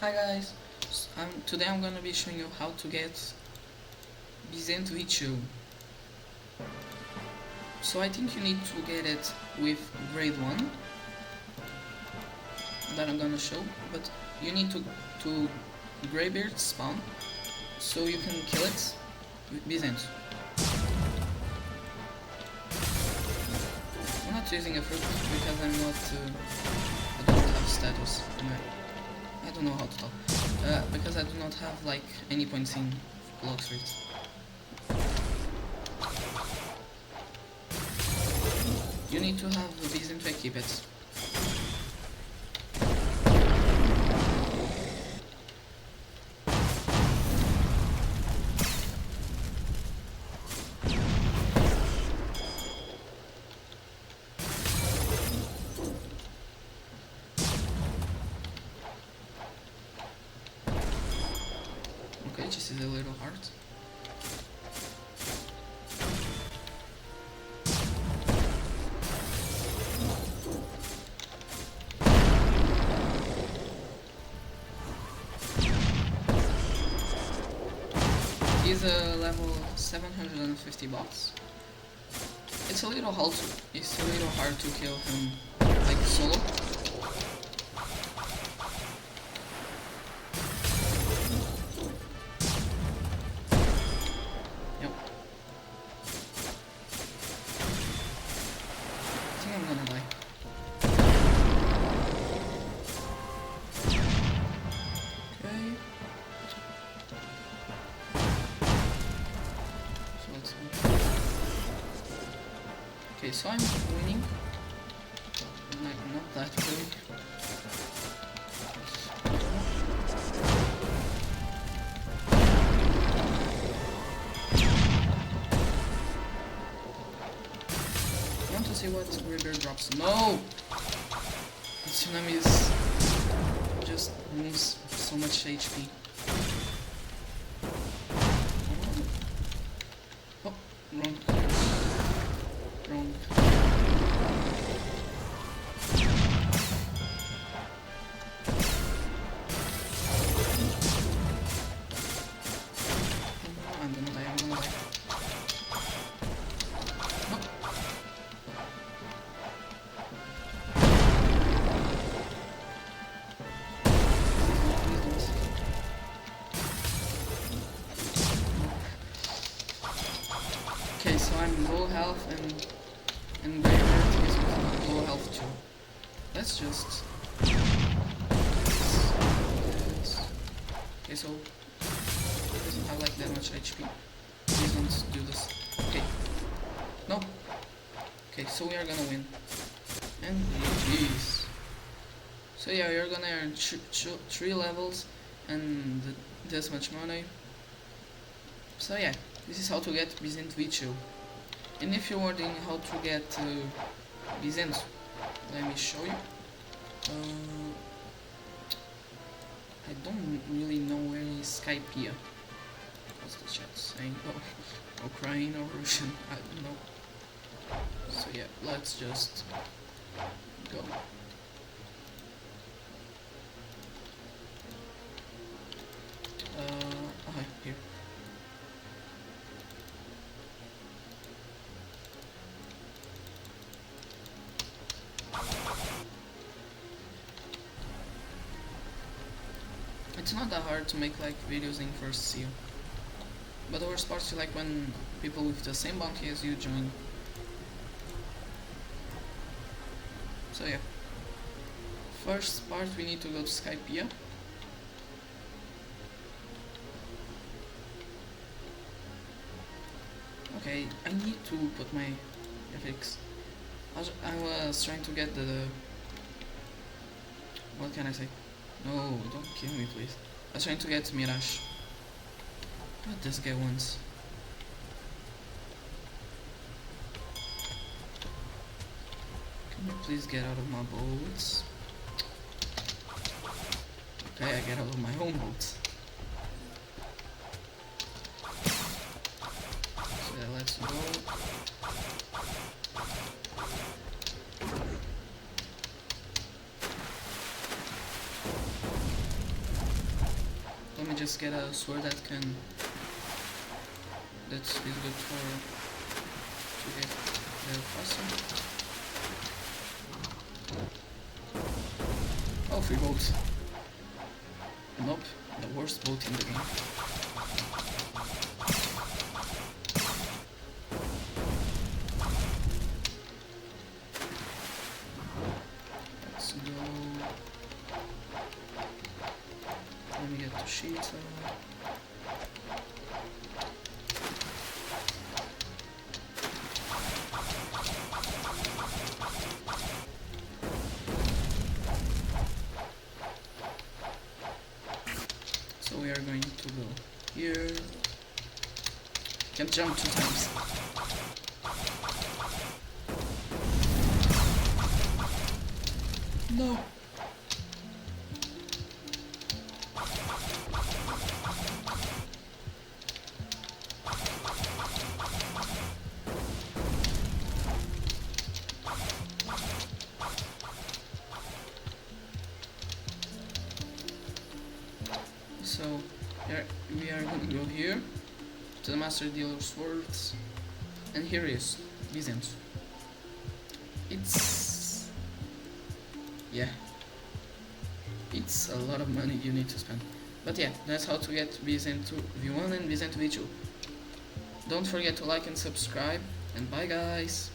Hi guys, today I'm gonna be showing you how to get Bisento issue. So I think you need to get it with grade 1 that I'm gonna show, but you need to Greybeard spawn so you can kill it with Bisento. I'm not using a fruit because I don't have status. I don't know how to talk. Because I do not have like any points in Blox rates. You need to have the Bisento to equip it. Okay, this is a little hard. He's a level 750 boss. It's a little hard to kill him like solo. Yep. I think I'm gonna die. Okay. So let's see. Okay, so I'm winning. Not that really. I want to see what Greybeard drops. No! The tsunami just moves so much HP. Oh, wrong. Wrong. I'm gonna die. Oh. Okay, so I'm low health and Greybeard is low health too. Let's just okay, so he doesn't have like that much HP. Please don't do this. Okay. No. Okay, so we are gonna win. And GG's. So yeah, you're gonna earn 3 levels and this much money. So yeah, this is how to get Bisento V2. And if you're wondering how to get Bisento, let me show you. I don't really know where is Skypea. What's the chat saying? Oh, Ukraine or Russian, I don't know. So yeah, let's just go. Here. It's not that hard to make like videos in first seal. But the worst part is like when people with the same bounty as you join. So yeah. First part we need to go to Skypea. Okay, I need to put my graphics. I was trying to get the... What can I say? No, don't kill me please. I was trying to get Mirage. What this guy wants. Can you please get out of my boats? Okay, I get out of my own boats. So let's go. just get a sword that can that's is good for to get there faster. Oh, free boat. Nope, the worst boat in the game. Let's go. Let me get the sheet. So we are going to go here. Can't jump 2 times. No. So we are going to go here to the Master Dealer Swords, and here is Bisento. It's it's a lot of money you need to spend, but yeah, that's how to get Bisento V1 and Bisento V2. Don't forget to like and subscribe, and bye guys.